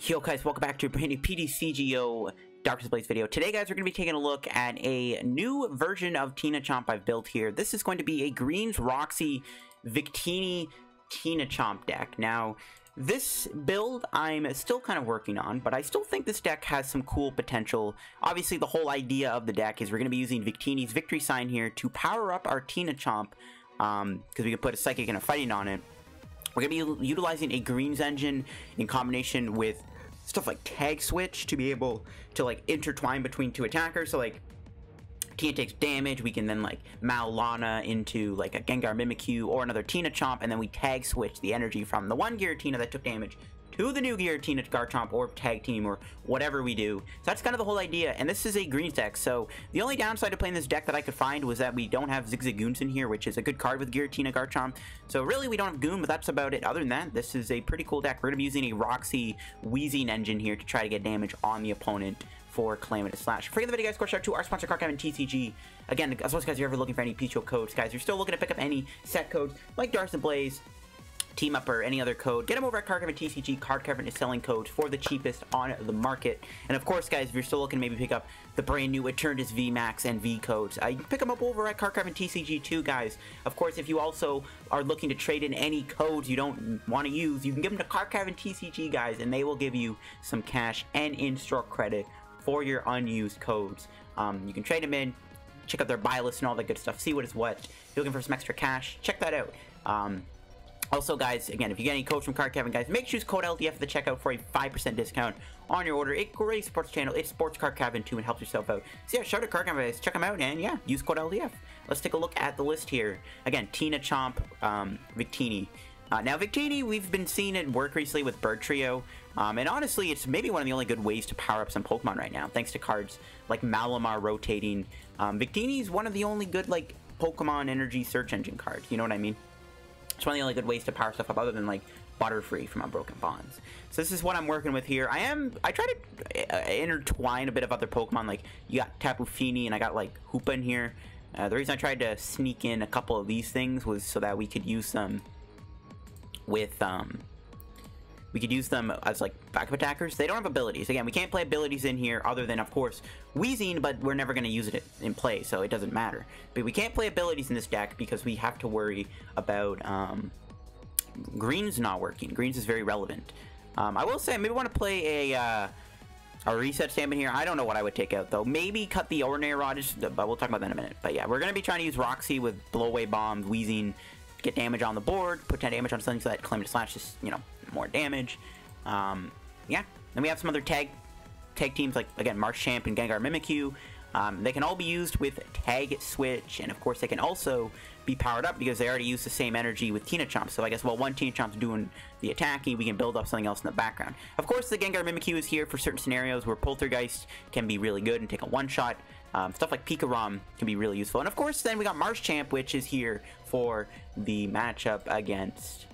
Yo guys, welcome back to a brand new PTCGO Dark Ablaze video. Today guys, we're going to be taking a look at a new version of TinaChomp I've built here. This is going to be a Greens Roxie Victini TinaChomp deck. Now, this build I'm still kind of working on, but I still think this deck has some cool potential. Obviously, the whole idea of the deck is we're going to be using Victini's victory sign here to power up our TinaChomp, because we can put a Psychic and a Fighting on it. We're going to be utilizing a Greens engine in combination with stuff like Tag Switch to be able to like intertwine between two attackers. So like Tina takes damage, we can then like Mallow Lana into like a Gengar Mimikyu or another TinaChomp, and then we Tag Switch the energy from the one Giratina that took damage to the new Giratina Garchomp or Tag Team or whatever we do. So that's kind of the whole idea, and this is a Greens deck. So the only downside to playing this deck that I could find was that we don't have Zigzagoons in here, which is a good card with Giratina Garchomp. So really we don't have Goon, but that's about it. Other than that, this is a pretty cool deck. We're going to be using a Roxie Weezing engine here to try to get damage on the opponent for Calamitous Slash. Forget the video, guys. Go shout out to our sponsor, Garchomp and TCG. Again, as well as guys, you're ever looking for any PTCGO codes, guys, you're still looking to pick up any set codes like Dark Ablaze, Team Up, or any other code, get them over at Garchomp and TCG. Garchomp is selling codes for the cheapest on the market. And of course, guys, if you're still looking to maybe pick up the brand new Eternatus VMAX and V codes, you can pick them up over at Garchomp and TCG too, guys. Of course, if you also are looking to trade in any codes you don't want to use, you can give them to Garchomp and TCG, guys, and they will give you some cash and in-store credit for your unused codes. You can trade them in, check out their buy list and all that good stuff, see what is what. If you're looking for some extra cash, check that out. Also, guys, again, if you get any codes from Garchomp, guys, make sure you use code LDF at the checkout for a 5% discount on your order. It really supports the channel. It supports Garchomp too and helps yourself out. So yeah, shout out to Garchomp, guys. Check them out, and yeah, use code LDF. Let's take a look at the list here. Again, TinaChomp, Victini. Now, Victini, we've been seeing it work recently with Bird Trio, and honestly, it's maybe one of the only good ways to power up some Pokemon right now, thanks to cards like Malamar rotating. Victini is one of the only good, like, Pokemon energy search engine cards, you know what I mean? It's one of the only good ways to power stuff up other than, like, Butterfree from Unbroken Bonds. So this is what I'm working with here. I try to intertwine a bit of other Pokemon, like, you got Tapu Fini, and I got, like, Hoopa in here. The reason I tried to sneak in a couple of these things was so that we could use them with, we could use them as, like, backup attackers. They don't have abilities. Again, we can't play abilities in here other than, of course, Weezing, but we're never going to use it in play, so it doesn't matter. But we can't play abilities in this deck because we have to worry about, Greens not working. Greens is very relevant. I will say, I maybe want to play a reset stamp in here. I don't know what I would take out, though. Maybe cut the Ordinary Rod, but we'll talk about that in a minute. But yeah, we're going to be trying to use Roxie with Blow Away Bomb, Weezing, get damage on the board, put 10 damage on something so that Calamitous Slash is, you know, more damage. Yeah, then we have some other tag teams like, again, Machamp and Gengar Mimikyu. They can all be used with Tag Switch, and of course they can also be powered up because they already use the same energy with TinaChomp. So I guess while one TinaChomp's doing the attacking, we can build up something else in the background. Of course, the Gengar Mimikyu is here for certain scenarios where Poltergeist can be really good and take a one-shot. Stuff like Pikarom can be really useful. And of course, then we got Marshadow, which is here for the matchup against...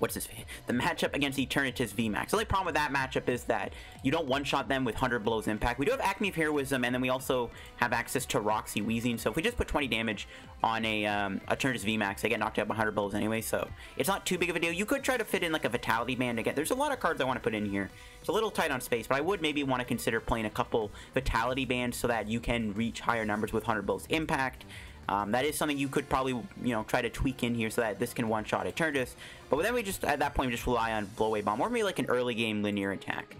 what's this? The matchup against Eternatus VMAX. The only problem with that matchup is that you don't one-shot them with 100 blows impact. We do have Acme of Heroism, and then we also have access to Roxie Weezing. So if we just put 20 damage on a Eternatus VMAX, they get knocked out 100 blows anyway, so it's not too big of a deal. You could try to fit in like a Vitality Band again. There's a lot of cards I want to put in here. It's a little tight on space, but I would maybe want to consider playing a couple Vitality Bands so that you can reach higher numbers with 100 blows impact. That is something you could probably, you know, try to tweak in here so that this can one-shot Eternatus. But then we just, at that point, we just rely on Blow Away Bomb, or maybe like an early game linear attack.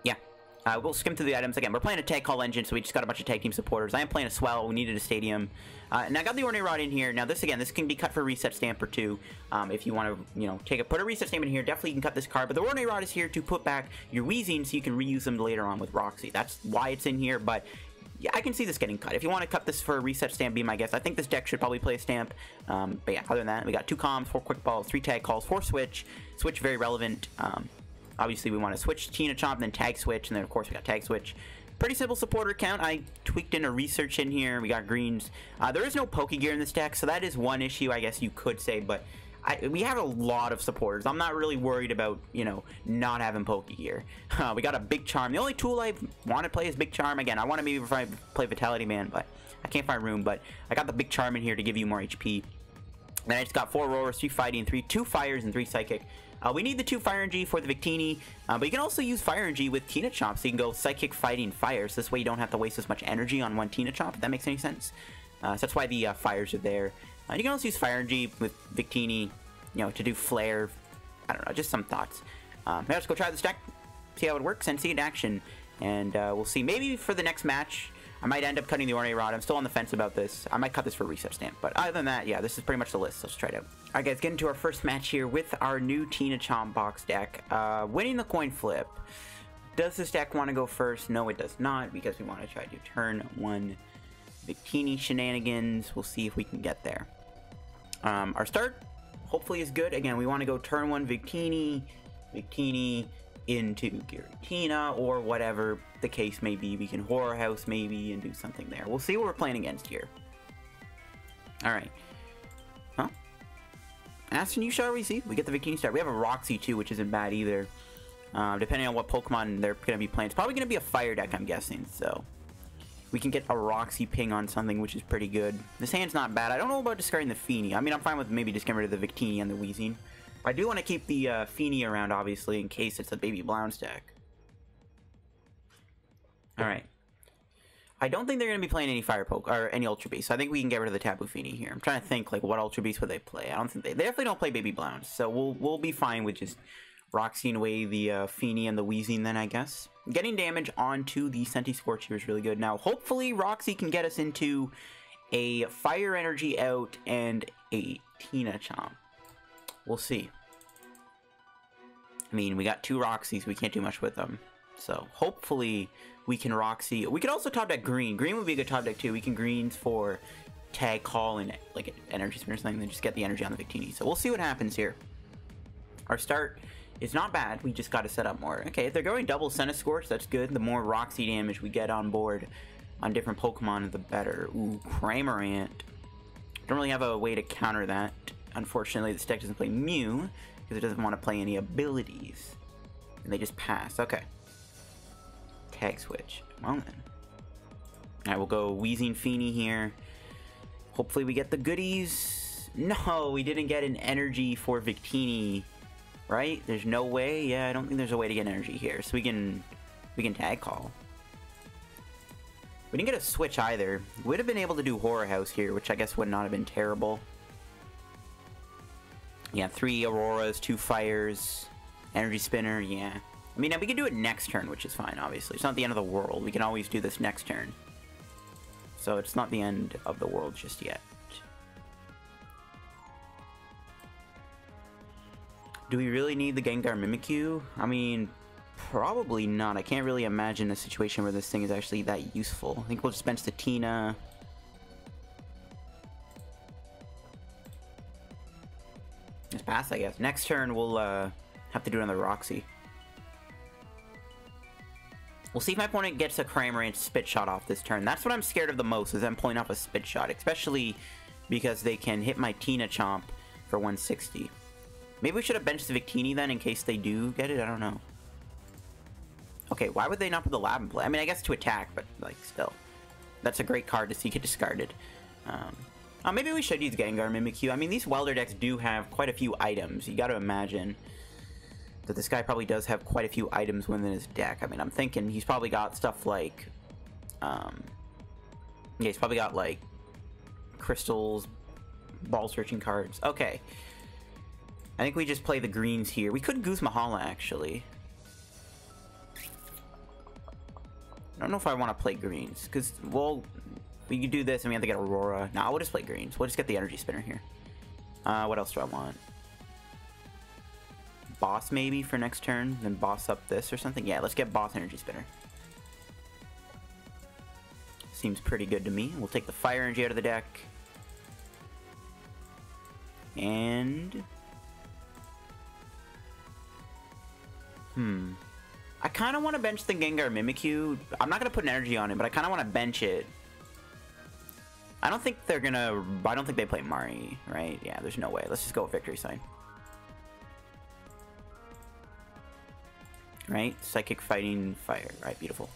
Yeah. We'll skim through the items. Again, we're playing a Tag Call engine, so we just got a bunch of tag team supporters. I am playing a Swell. We needed a Stadium. And I got the Ordinary Rod in here. Now, this, again, this can be cut for a reset stamp or two. If you want to, you know, put a reset stamp in here, definitely you can cut this card. But the Ordinary Rod is here to put back your Weezing so you can reuse them later on with Roxie. That's why it's in here, but... yeah, I can see this getting cut. If you want to cut this for a reset stamp, be my guest. I think this deck should probably play a stamp. But yeah, other than that, we got 2 comms, 4 quick balls, 3 tag calls, 4 switch. Switch, very relevant. Obviously, we want to switch TinaChomp, then tag switch, and then, of course, we got tag switch. Pretty simple supporter count. I tweaked in a research in here. We got greens. There is no Pokegear in this deck, so that is one issue, I guess you could say, but... we have a lot of supporters. I'm not really worried about, you know, not having Pokegear. We got a Big Charm. The only tool I want to play is Big Charm. Again, I want to maybe play Vitality Man, but I can't find room. But I got the Big Charm in here to give you more HP. Then I just got 4 Roars, 3 Fighting, 2 Fires, and 3 Psychic. We need the 2 Fire Energy for the Victini, but you can also use Fire Energy with TinaChomp, so you can go Psychic, Fighting, Fire, so this way you don't have to waste as much energy on one TinaChomp, if that makes any sense. So that's why the Fires are there. You can also use Fire Energy with Victini, you know, to do Flare. I don't know, just some thoughts. Let's go try this deck, see how it works, and see it in action. And we'll see. Maybe for the next match, I might end up cutting the Ornate Rod. I'm still on the fence about this. I might cut this for reset stamp. But other than that, yeah, this is pretty much the list. So let's try it out. Alright guys, getting to our first match here with our new TinaChomp box deck. Winning the coin flip. Does this deck want to go first? No, it does not, because we want to try to turn 1 Victini shenanigans. We'll see if we can get there. Our start, hopefully, is good. Again, we want to go turn 1 Victini into Giratina, or whatever the case may be. We can Horror House maybe and do something there. We'll see what we're playing against here. Alright. Huh? Aston, you shall receive. We get the Victini start. We have a Roxie too, which isn't bad either. Depending on what Pokemon they're going to be playing. It's probably going to be a fire deck, I'm guessing, so we can get a Roxie ping on something, which is pretty good. This hand's not bad. I don't know about discarding the Fini. I mean, I'm fine with maybe just getting rid of the Victini and the Weezing. I do want to keep the Fini around, obviously, in case it's a Baby Blounce deck. Alright. I don't think they're going to be playing any Fire Poke, or any Ultra Beast, so I think we can get rid of the Tapu Fini here. I'm trying to think, like, what Ultra Beast would they play? I don't think they definitely don't play Baby Blounce, so we'll be fine with just Roxieing away the Fini and the Weezing then, I guess. Getting damage onto the Senti-Scorch here is really good. Now, hopefully, Roxie can get us into a Fire Energy out and a TinaChomp. We'll see. I mean, we got 2 Roxies. We can't do much with them. So, hopefully, we can Roxie. We could also top deck Green. Green would be a good top deck, too. We can Greens for Tag Call and, like, an Energy Spinner or something, then just get the energy on the Victini. So, we'll see what happens here. Our start is not bad. We just got to set up more. Okay, if they're going double Senti-Scorch, that's good. The more Roxie damage we get on board on different Pokemon, the better. Ooh, Cramorant. Don't really have a way to counter that. Unfortunately, this deck doesn't play Mew, because it doesn't want to play any abilities. And they just pass. Okay. Tag Switch. Well then. Alright, we'll go Weezing Fini here. Hopefully we get the goodies. No, we didn't get an energy for Victini. Right? There's no way? Yeah, I don't think there's a way to get energy here. So we can Tag Call. We didn't get a switch either. We would have been able to do Horror House here, which I guess would not have been terrible. Yeah, 3 Auroras, 2 Fires, Energy Spinner, yeah. I mean, we can do it next turn, which is fine, obviously. It's not the end of the world. We can always do this next turn. So it's not the end of the world just yet. Do we really need the Gengar Mimikyu? I mean, probably not. I can't really imagine a situation where this thing is actually that useful. I think we'll just bench the Tina. Just pass, I guess. Next turn, we'll have to do another Roxie. We'll see if my opponent gets a Cramorant Spit Shot off this turn. That's what I'm scared of the most, is them pulling off a Spit Shot. Especially because they can hit my TinaChomp for 160. Maybe we should have benched the Victini then, in case they do get it? I don't know. Okay, why would they not put the Lab in play? I mean, I guess to attack, but, like, still. That's a great card to see get discarded. Maybe we should use Gengar Mimikyu. I mean, these Welder decks do have quite a few items. You gotta imagine that this guy probably does have quite a few items within his deck. I mean, I'm thinking he's probably got stuff like... yeah, he's probably got, like, crystals, ball-searching cards. Okay. I think we just play the greens here. We could Goose Mahala, actually. I don't know if I want to play greens, because, well... we could do this and we have to get Aurora. Nah, we'll just play greens. We'll just get the Energy Spinner here. What else do I want? Boss maybe for next turn, then boss up this or something. Yeah, let's get Boss Energy Spinner. Seems pretty good to me. We'll take the Fire Energy out of the deck. And... I kind of want to bench the Gengar Mimikyu. I'm not going to put an energy on it, but I kind of want to bench it. I don't think they're going to... I don't think they play Mari, right? Yeah, there's no way. Let's just go with Victory Sign. Right? Psychic, Fighting, Fire. Right, beautiful.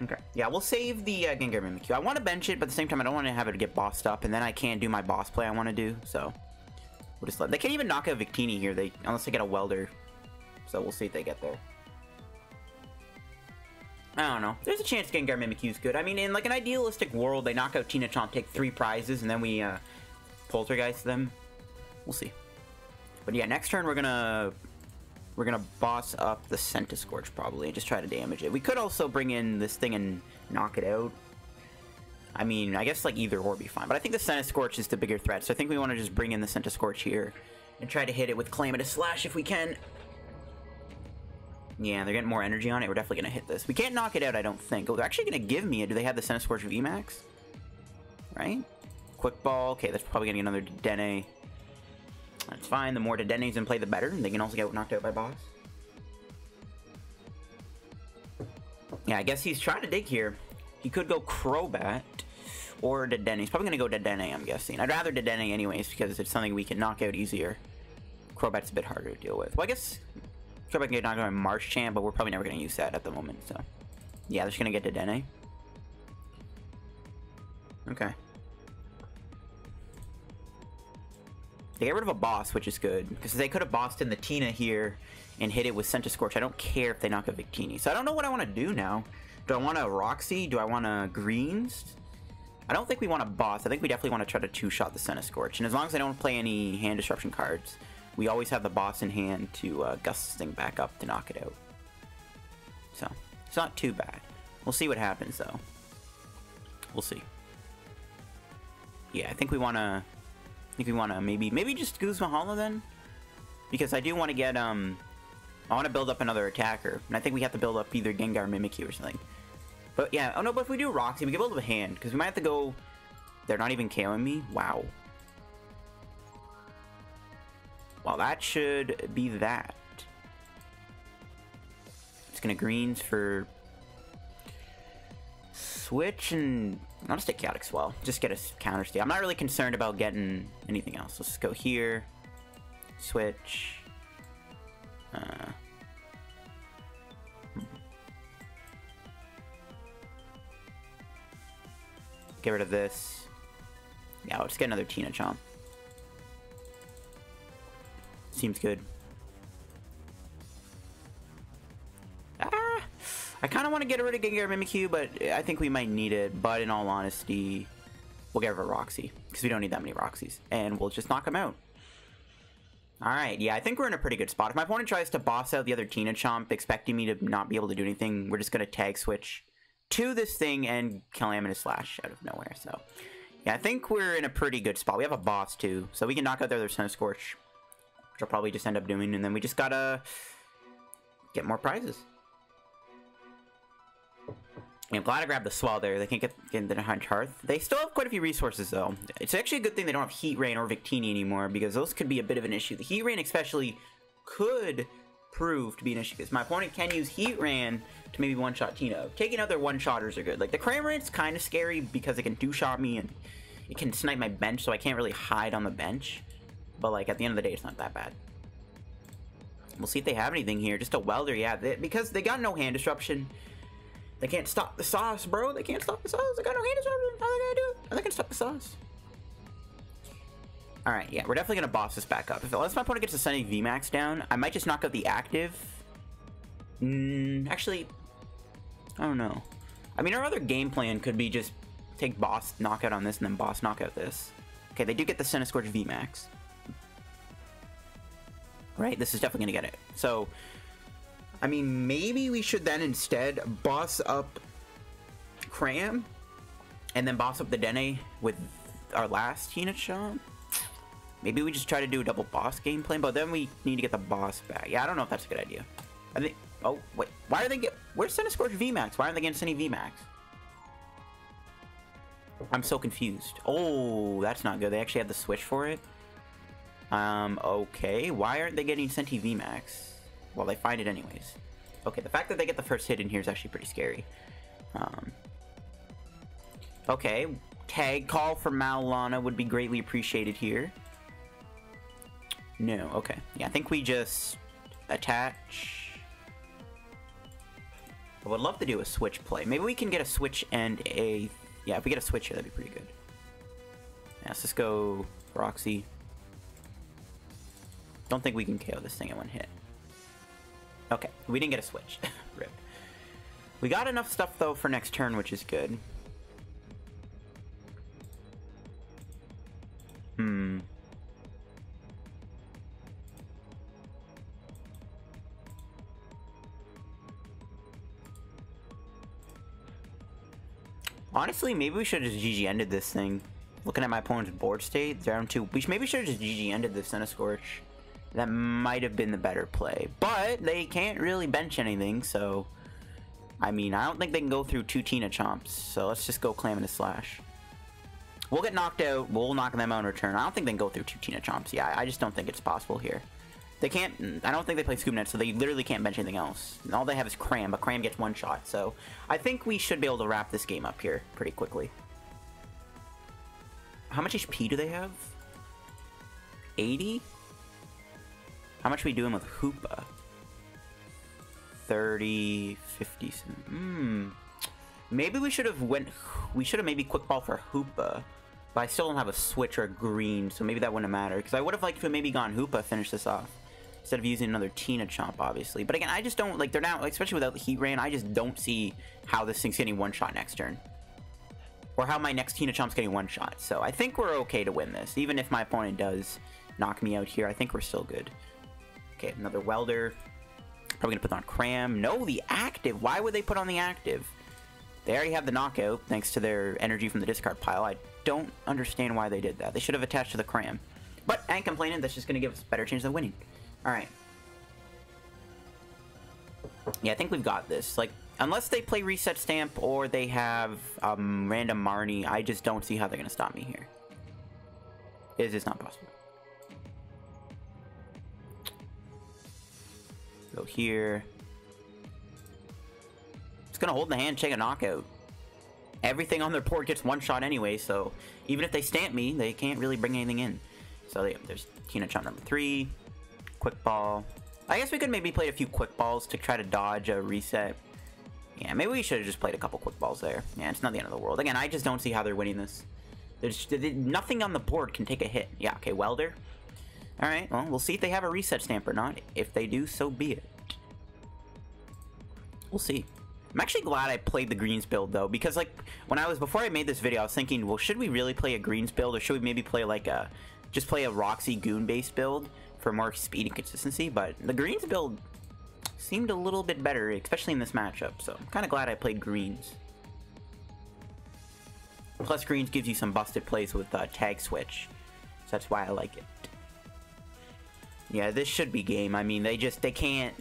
Okay. Yeah, we'll save the Gengar Mimikyu. I want to bench it, but at the same time, I don't want to have it get bossed up, and then I can't do my boss play I want to do, so... We'll just they can't even knock out Victini here, unless they get a welder. So we'll see if they get there. I don't know. There's a chance Gengar Mimikyu's good. I mean, in like an idealistic world, they knock out TinaChomp, take 3 prizes, and then we poltergeist them. We'll see. But yeah, next turn we're gonna boss up the Centiskorch probably and just try to damage it. We could also bring in this thing and knock it out. I mean, I guess like either or would be fine. But I think the Centiskorch is the bigger threat, so I think we want to just bring in the Centiskorch here and try to hit it with Calamitous Slash if we can. Yeah, they're getting more energy on it. We're definitely going to hit this. We can't knock it out, I don't think. Oh, they're actually going to give me it. Do they have the Centiskorch VMAX? Right? Quick Ball. Okay, that's probably going to get another Dedenne. That's fine. The more Dedennes in play, the better. They can also get knocked out by boss. Yeah, I guess he's trying to dig here. He could go Crobat or Dedenne. He's probably going to go Dedenne, I'm guessing. I'd rather Dedenne anyways because it's something we can knock out easier. Crobat's a bit harder to deal with. Well, I guess Crobat can get knocked out by Marshchamp, but we're probably never going to use that at the moment. So, yeah, they're just going to get Dedenne. Okay. They get rid of a boss, which is good, because they could have bossed in the Tina here and hit it with Centiskorch. I don't care if they knock a Victini. So I don't know what I want to do now. Do I want a Roxie? Do I want a Greens? I don't think we want a boss. I think we definitely want to try to two-shot the Centiskorch. And as long as I don't play any hand disruption cards, we always have the boss in hand to gust this thing back up to knock it out. So, it's not too bad. We'll see what happens, though. We'll see. Yeah, I think we want to... maybe just Guzma Hollow then? Because I do want to get, I want to build up another attacker. And I think we have to build up either Gengar Mimikyu or something. But yeah, oh no, but if we do Roxie, we can build up a hand. Because we might have to go... They're not even KOing me? Wow. Well, that should be that. It's gonna Greens for... Switch and... I'll just take Chaotic Swell. Just get a counter steal. I'm not really concerned about getting anything else. Let's just go here. Switch. Get rid of this. Yeah, I'll just get another TinaChomp. Seems good. I kind of want to get rid of Gengar Mimikyu, but I think we might need it. But in all honesty, we'll get rid of Roxie, because we don't need that many Roxies. And we'll just knock them out. Alright, yeah, I think we're in a pretty good spot. If my opponent tries to boss out the other TinaChomp, expecting me to not be able to do anything, we're just going to tag switch to this thing and Calamitous Slash out of nowhere. So, yeah, I think we're in a pretty good spot. We have a boss, too, so we can knock out their Centiskorch, which I'll probably just end up doing. And then we just gotta get more prizes. I'm glad I grabbed the Swell there. They can't get the Hunt Hearth. They still have quite a few resources, though. It's actually a good thing they don't have Heat Rain or Victini anymore, because those could be a bit of an issue. The Heat Rain especially could prove to be an issue, because my opponent can use Heat Rain to maybe one-shot Tina. Taking out their one-shotters are good. Like, the Cramorant's kind of scary, because it can two-shot me, and it can snipe my bench, so I can't really hide on the bench. But, like, at the end of the day, it's not that bad. We'll see if they have anything here. Just a Welder, yeah. Because they got no hand disruption. They can't stop the sauce, bro. They can't stop the sauce. They got no hand disruption. How are they gonna do it? Are they gonna stop the sauce? Alright, yeah, we're definitely gonna boss this back up. Unless my opponent gets the Sunny VMAX down, I might just knock out the active. Actually, I don't know. I mean, our other game plan could be just take boss knockout on this and then boss knockout this. Okay, they do get the Centiskorch VMAX. Right, this is definitely gonna get it. So, I mean, maybe we should then instead boss up Cram and then boss up the Dene with our last TinaChomp. Maybe we just try to do a double boss gameplay, but then we need to get the boss back. Yeah, I don't know if that's a good idea. I think. Oh wait, why are they get? Where's Centiskorch VMAX? Why aren't they getting Sunny VMAX? I'm so confused. Oh, that's not good. They actually have the switch for it. Okay. Why aren't they getting Senti VMAX? Well, they find it anyways. Okay, the fact that they get the first hit in here is actually pretty scary. Okay, Tag Call for Mallow Lana would be greatly appreciated here. No, okay. Yeah, I think we just attach. I would love to do a switch play. Maybe we can get a switch and a... Yeah, if we get a switch here, that'd be pretty good. Yeah, let's just go Roxie. Don't think we can KO this thing in one hit. Okay, we didn't get a switch. Rip. We got enough stuff, though, for next turn, which is good. Honestly, maybe we should have just GG ended this thing. Looking at my opponent's board state, down to... maybe we should have just GG ended this Centiskorch. That might have been the better play. But they can't really bench anything, so... I mean, I don't think they can go through 2 TinaChomps, so let's just go Clam and a Slash. We'll get knocked out, we'll knock them out in return. I don't think they can go through 2 TinaChomps. Yeah, I just don't think it's possible here. They can't... I don't think they play Scoopnet, so they literally can't bench anything else. All they have is Cram, but Cram gets one shot, so... I think we should be able to wrap this game up here pretty quickly. How much HP do they have? 80? How much are we doing with Hoopa? 30, 50... Maybe we should have maybe Quick Ball for Hoopa. But I still don't have a switch or a green, so maybe that wouldn't matter. Because I would have liked to have maybe gone Hoopa, finish this off. Instead of using another TinaChomp, obviously. But again, I just don't, like, they're now, especially without the Heat Rain, I just don't see how this thing's getting one shot next turn. Or how my next TinaChomp's getting one shot. So I think we're okay to win this. Even if my opponent does knock me out here, I think we're still good. Okay, another Welder. Probably gonna put on Cram. No, the active. Why would they put on the active? They already have the knockout, thanks to their energy from the discard pile. I don't understand why they did that. They should have attached to the Cram. But I ain't complaining. That's just gonna give us a better chance of winning. Alright. Yeah, I think we've got this. Like, unless they play Reset Stamp or they have random Marnie, I just don't see how they're going to stop me here. It's just not possible. Go here. It's going to hold the hand, check a knockout. Everything on their board gets one shot anyway, so even if they stamp me, they can't really bring anything in. So yeah, there's TinaChomp number 3. Quick Ball. I guess we could maybe play a few Quick Balls to try to dodge a reset. Yeah, maybe we should have just played a couple Quick Balls there. Yeah, it's not the end of the world. Again, I just don't see how they're winning this. There's nothing on the board can take a hit. Yeah, okay, Welder. Alright, well, we'll see if they have a reset stamp or not. If they do, so be it. We'll see. I'm actually glad I played the greens build, though, because, like, before I made this video, I was thinking, well, should we really play a greens build, or should we maybe play, like, just play a Roxie Goon-based build for more speed and consistency? But the greens build seemed a little bit better, especially in this matchup, so I'm kind of glad I played greens. Plus, greens gives you some busted plays with Tag Switch, so that's why I like it. Yeah, this should be game. I mean, they can't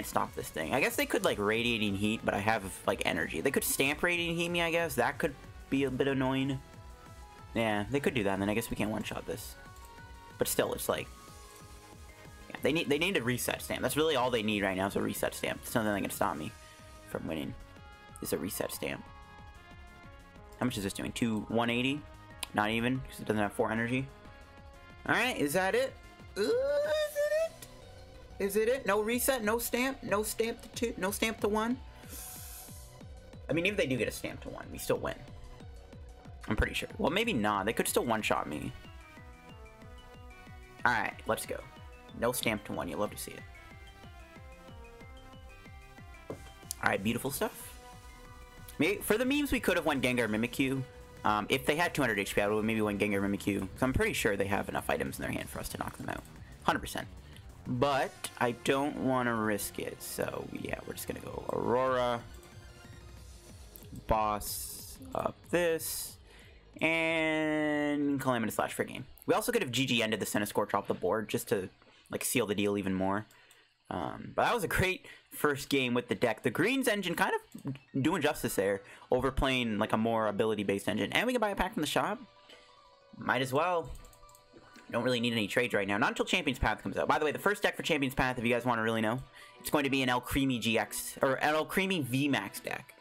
stop this thing. I guess they could, like, Radiating Heat, but I have, like, energy. They could Stamp Radiating Heat me, I guess. That could be a bit annoying. Yeah, they could do that, and then I guess we can't one-shot this. But still, it's like... Yeah, they need a reset stamp. That's really all they need right now is a reset stamp. It's nothing that can stop me from winning. Is a reset stamp. How much is this doing? 180? Not even, because it doesn't have 4 energy. Alright, is that it? Is it it? Is it it? No reset, no stamp, no stamp to 2, no stamp to 1. I mean, even if they do get a stamp to 1, we still win. I'm pretty sure. Well, maybe not. They could still one-shot me. Alright, let's go. No stamp to 1. You'll love to see it. Alright, beautiful stuff. Maybe, for the memes, we could have won Gengar Mimikyu. If they had 200 HP, I would maybe win Gengar Mimikyu. Because I'm pretty sure they have enough items in their hand for us to knock them out. 100%. But I don't want to risk it. So, yeah, we're just going to go Aurora. Boss up this. And Calamity Slash for game. We also could have GG ended the Centiskorch off the board just to, like, seal the deal even more. But that was a great first game with the deck. The greens engine kind of doing justice there, overplaying like a more ability-based engine. And we can buy a pack from the shop. Might as well. Don't really need any trades right now. Not until Champion's Path comes out. By the way, the first deck for Champion's Path, if you guys want to really know, it's going to be an Alcremie GX, or an Alcremie VMAX deck.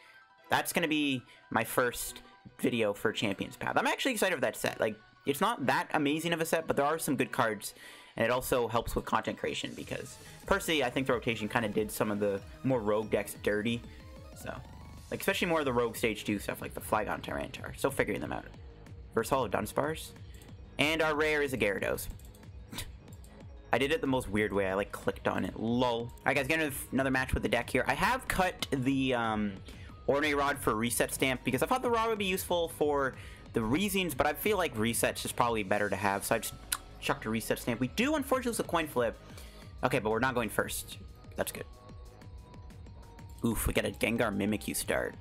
That's going to be my first video for Champion's Path. I'm actually excited for that set. Like, it's not that amazing of a set, but there are some good cards. And it also helps with content creation because, personally, I think the rotation kind of did some of the more rogue decks dirty. So, like, especially more of the rogue stage 2 stuff, like the Flygon Tyranitar. Still figuring them out. Verse Hollow Dunsparce. And our rare is a Gyarados. I did it the most weird way. I like clicked on it. Lol. Alright guys, getting another match with the deck here. I have cut the Ordinary Rod for Reset Stamp because I thought the Rod would be useful for the Weezings, but I feel like Reset's just probably better to have, so I just chucked a Reset Stamp. We do unfortunately lose a coin flip. Okay, but we're not going first. That's good. Oof, we got a Gengar Mimikyu start.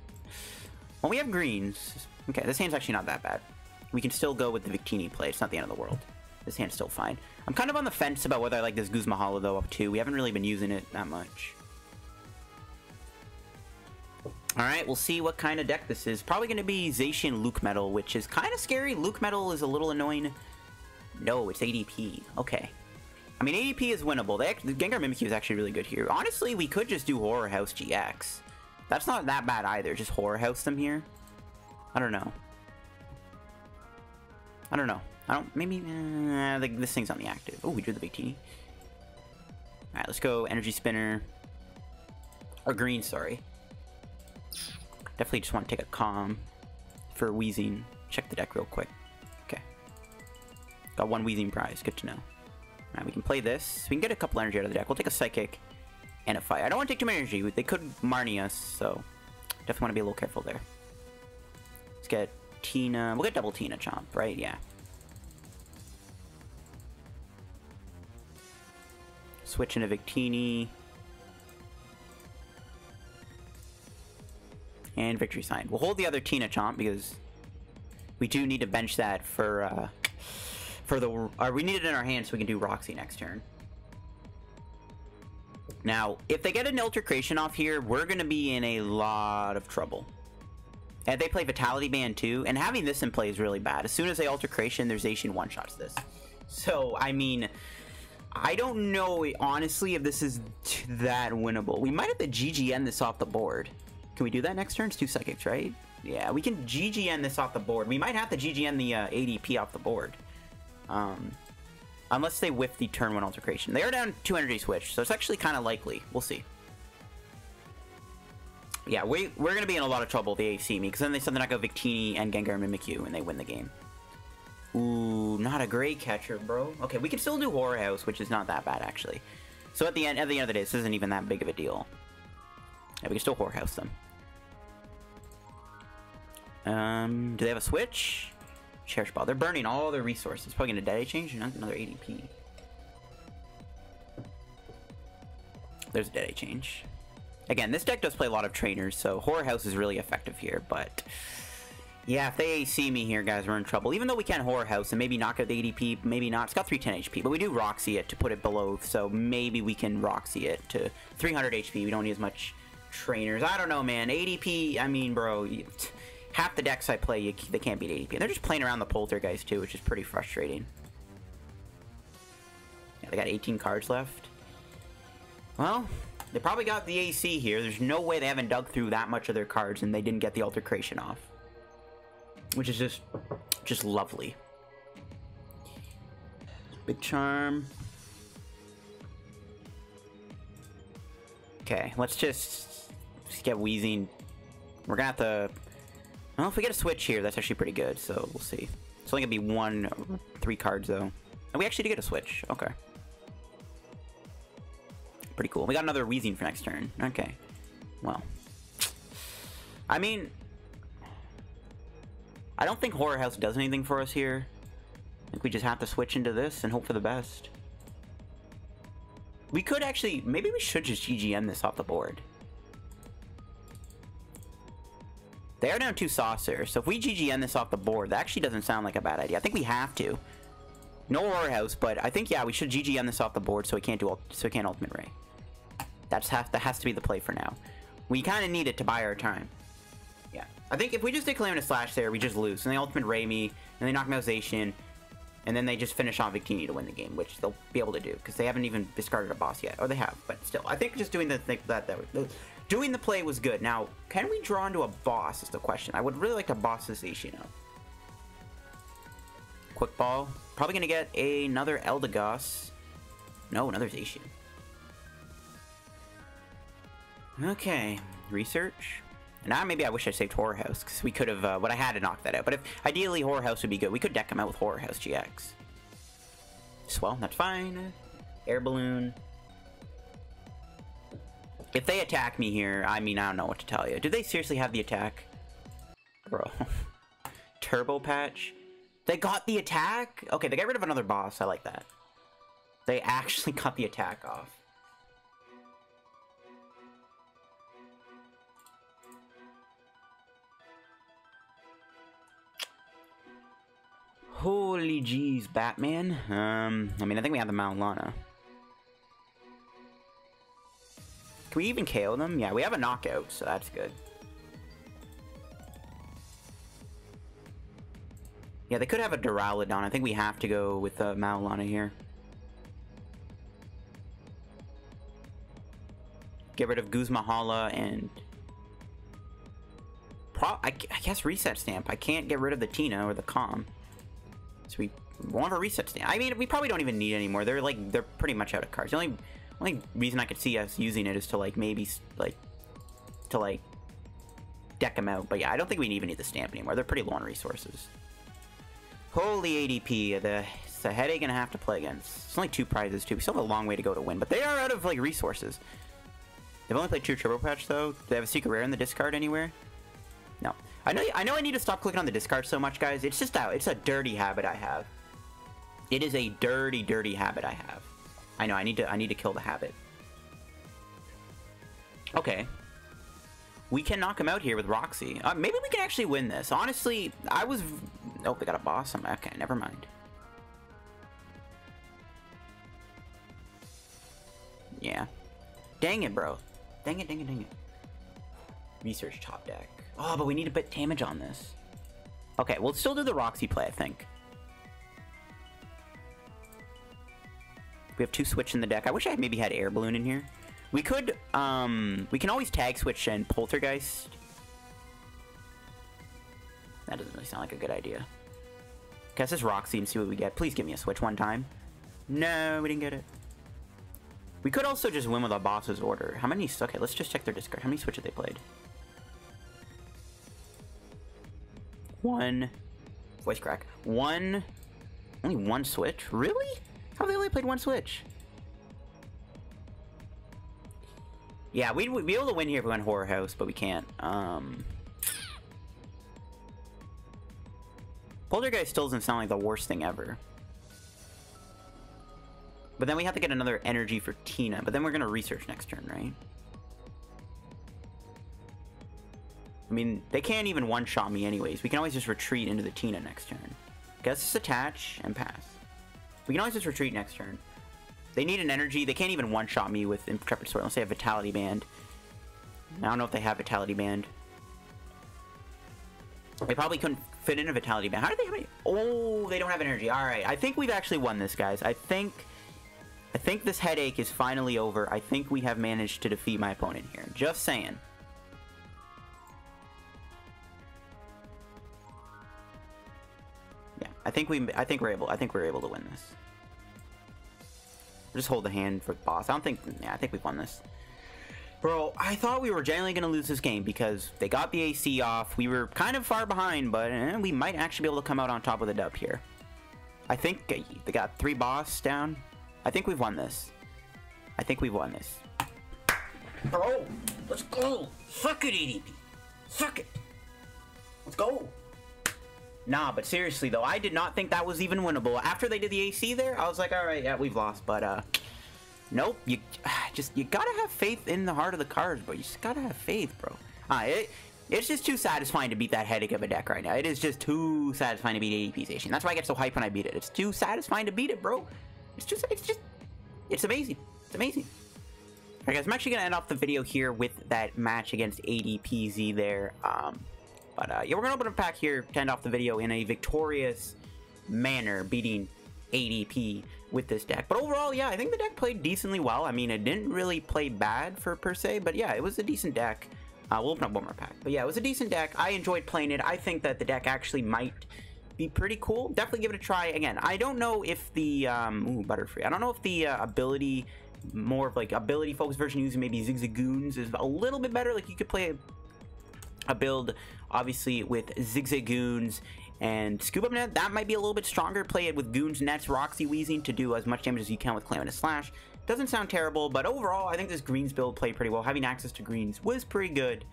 Well, we have greens. Okay, this hand's actually not that bad. We can still go with the Victini play. It's not the end of the world. This hand's still fine. I'm kind of on the fence about whether I like this Guzma Hollow, though, up 2. We haven't really been using it that much. Alright, we'll see what kind of deck this is. Probably going to be Zacian Luke Metal, which is kind of scary. Luke Metal is a little annoying. No, it's ADP. Okay. I mean, ADP is winnable. The Gengar Mimikyu is actually really good here. Honestly, we could just do Horror House GX. That's not that bad either. Just Horror House them here. I don't know. I don't know. Maybe, this thing's on the active. Oh, we drew the Victini. Alright, let's go Energy Spinner. Or green, sorry. Definitely just want to take a Calm for Weezing. Check the deck real quick. Okay. Got one Weezing prize. Good to know. Alright, we can play this. We can get a couple energy out of the deck. We'll take a Psychic and a Fire. I don't want to take too much energy. They could Marnie us, so definitely want to be a little careful there. Let's get Tina. We'll get double TinaChomp, right? Yeah. Switch into Victini. And Victory Sign. We'll hold the other TinaChomp because we do need to bench that for we need it in our hand so we can do Roxie next turn. Now, if they get an Altercation off here, we're going to be in a lot of trouble. And they play Vitality Band too, and having this in play is really bad. As soon as they Altercation, there's Zacian one-shots this. So, I mean, I don't know, honestly, if this is that winnable. We might have to GGN this off the board. Can we do that next turn? It's 2 Psychics, right? Yeah, we can GGN this off the board. We might have to GGN the ADP off the board. Unless they whiff the turn 1 Altercation. They are down 2 Energy Switch, so it's actually kind of likely. We'll see. Yeah, we're going to be in a lot of trouble if they AC me, because then they suddenly not go Victini and Gengar Mimikyu, and they win the game. Ooh, not a great catcher, bro. Okay, we can still do Horror House, which is not that bad, actually. So at the end of the day, this isn't even that big of a deal. Yeah, we can still Horror House them. Do they have a switch? Cherish Ball. They're burning all their resources. Probably going to Dead Change and another ADP. There's a Dead Change. Again, this deck does play a lot of trainers, so Horror House is really effective here, but yeah, if they AC me here, guys, we're in trouble. Even though we can Horror House and maybe knock out the ADP, maybe not. It's got 310 HP, but we do Roxie it to put it below, so maybe we can Roxie it to 300 HP. We don't need as much trainers. I don't know, man. ADP, I mean, bro, half the decks I play, they can't beat ADP. And they're just playing around the Poltergeist, too, which is pretty frustrating. Yeah, they got 18 cards left. Well, they probably got the AC here. There's no way they haven't dug through that much of their cards and they didn't get the Altercation off. Which is just lovely. Big Charm. Okay, let's just get Weezing. We're gonna have to... Well, if we get a switch here, that's actually pretty good, so we'll see. It's only gonna be 3 cards, though. And we actually did get a switch. Okay. Pretty cool. We got another Weezing for next turn. Okay. Well. I mean... I don't think Horror House does anything for us here. I think we just have to switch into this and hope for the best. We could actually... Maybe we should just GGN this off the board. They are down 2 Saucer, so if we GGN this off the board, that actually doesn't sound like a bad idea. I think we have to. No Horror House, but I think, yeah, we should GGN this off the board so we can't Ultimate Ray. That has to be the play for now. We kind of need it to buy our time. Yeah. I think if we just declare a Slash there, we just lose. And they Ultimate Ray me, and they knock me out Zacian, and then they just finish on Victini to win the game, which they'll be able to do, because they haven't even discarded a boss yet. Or they have, but still. I think just doing the thing doing the play was good. Now, can we draw into a boss is the question. I would really like to boss this Zacian up. Quick Ball. Probably going to get another Eldegoss. No, another Zacian. Okay. Research. Now maybe I wish I saved Horror House, because we could have, but I had to knock that out. But if ideally Horror House would be good, we could deck him out with Horror House GX. Swell, that's fine. Air Balloon. If they attack me here, I mean, I don't know what to tell you. Do they seriously have the attack? Bro. Turbo Patch? They got the attack? Okay, they got rid of another boss. I like that. They actually got the attack off. Holy jeez, Batman. I mean, I think we have the Mallow Lana. Can we even KO them? Yeah, we have a knockout, so that's good. Yeah, they could have a Duraludon. I think we have to go with the Mallow Lana here. Get rid of Guzmahala and... I guess Reset Stamp. I can't get rid of the Tina or the Calm. So we won't have a Reset Stamp. I mean, we probably don't even need it anymore. They're pretty much out of cards. The only reason I could see us using it is to like maybe like deck them out. But yeah, I don't think we even need the stamp anymore. They're pretty low on resources. Holy ADP, it's a headache and a half to play against. It's only 2 prizes too. We still have a long way to go to win, but they are out of like resources. They've only played 2 Turbo Patch though. Do they have a secret rare in the discard anywhere? No. I know I need to stop clicking on the discard so much, guys. It's just it's a dirty habit I have. It is a dirty habit I have. I know I need to kill the habit. Okay. We can knock him out here with Roxie. Maybe we can actually win this. Honestly, oh, they got a boss. Okay, never mind. Yeah. Dang it, bro. Dang it. Research top deck. Oh, but we need a bit damage on this. Okay, we'll still do the Roxie play, I think. We have 2 switch in the deck. I wish I maybe had Air Balloon in here. We could, we can always Tag Switch and Poltergeist. That doesn't really sound like a good idea. Okay, let's just Roxie and see what we get. Please give me a switch one time. No, we didn't get it. We could also just win with a boss's order. How many? Okay, let's just check their discard. How many switches they played? 1. Voice crack. 1. Only 1 switch? Really? How have they only played 1 switch? Yeah, we'd be able to win here if we went Horror House, but we can't. Poltergeist still doesn't sound like the worst thing ever. But then we have to get another energy for Tina, but then we're going to research next turn, right? I mean, they can't even one-shot me anyways. We can always just retreat into the Tina next turn. Guess just attach and pass. We can always just retreat next turn. They need an energy. They can't even one-shot me with Intrepid Sword unless they have Vitality Band. I don't know if they have Vitality Band. They probably couldn't fit in a Vitality Band. How do they have any? Oh, they don't have energy. All right. I think we've actually won this, guys. I think this headache is finally over. I think we have managed to defeat my opponent here. Just saying. Yeah, I think we're able to win this. Just hold the hand for the boss. I think we've won this. Bro, I thought we were genuinely going to lose this game because they got the AC off. We were kind of far behind, but we might actually be able to come out on top with a dub here. I think they got 3 boss down. I think we've won this. I think we've won this. Bro, let's go. Fuck it, ADP. Fuck it. Let's go. Nah, but seriously though, I did not think that was even winnable. After they did the AC there, I was like, all right, yeah, we've lost. But nope. You gotta have faith in the heart of the cards, bro. You just gotta have faith, bro. It's just too satisfying to beat that headache of a deck right now. It is just too satisfying to beat ADP's AC. That's why I get so hyped when I beat it. It's too satisfying to beat it, bro. It's amazing. It's amazing. Alright guys, I'm actually gonna end off the video here with that match against ADPZ there. Yeah, we're gonna open a pack here to end off the video in a victorious manner, beating ADP with this deck. But overall, yeah, I think the deck played decently well. I mean, it didn't really play bad per se, but yeah, it was a decent deck. We'll open up one more pack. But yeah, it was a decent deck. I enjoyed playing it. I think that the deck actually might be pretty cool. Definitely give it a try. Again, I don't know if the Butterfree. I don't know if the ability, more of like ability focused version using maybe Zigzagoons is a little bit better. Like you could play a build, obviously, with Zigzagoons and Scoop Up Net. That might be a little bit stronger. Play it with Goons, Nets, Roxie, Weezing to do as much damage as you can with Calamitous Slash. Doesn't sound terrible, but overall, I think this Greens build played pretty well. Having access to Greens was pretty good.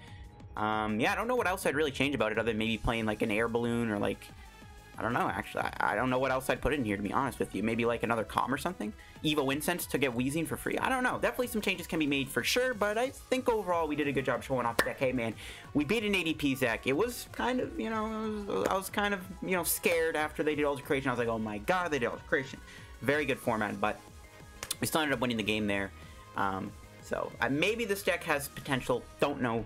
Yeah, I don't know what else I'd really change about it other than maybe playing like an air balloon or like, I don't know, actually. I don't know what else I'd put in here, to be honest with you. Maybe like another Calm or something? Evo Incense to get Weezing for free? I don't know. Definitely some changes can be made for sure, but I think overall we did a good job showing off the deck. Hey, man, we beat an ADP deck. It was kind of, you know, I was kind of, you know, scared after they did Ultra Creation. I was like, oh my god, they did Ultra Creation. Very good format, but we still ended up winning the game there. So maybe this deck has potential. Don't know.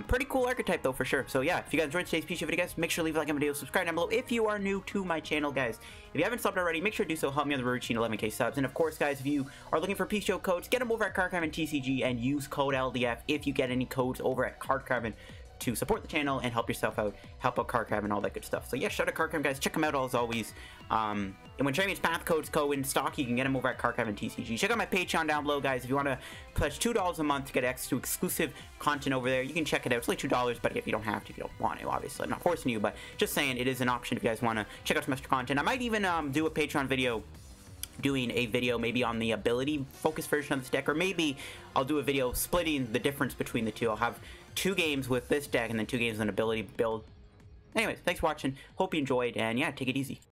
Pretty cool archetype though, for sure. So yeah, if you guys enjoyed today's PTCGO video, guys, make sure to leave a like on the video, subscribe down below if you are new to my channel, guys. If you haven't subbed already, make sure to do so. Help me on the road to 11K subs. And of course, guys, if you are looking for PTCGO codes, get them over at Card Carbon TCG and use code LDF if you get any codes over at Card Carbon to support the channel and help yourself out, help out Card Carbon and all that good stuff. So yeah, shout out Card Carbon, guys. Check them out as always. And when Training's Path codes go in stock, you can get them over at Card Carbon TCG. Check out my Patreon down below, guys. If you want to pledge $2 a month to get access to exclusive content over there, you can check it out. It's only $2, but if you don't have to, if you don't want to, obviously. I'm not forcing you, but just saying it is an option if you guys want to check out some extra content. I might even do a Patreon video doing a video maybe on the ability focused version of this deck, or maybe I'll do a video splitting the difference between the two. I'll have 2 games with this deck and then 2 games with an ability build. Anyways, thanks for watching. Hope you enjoyed, and yeah, take it easy.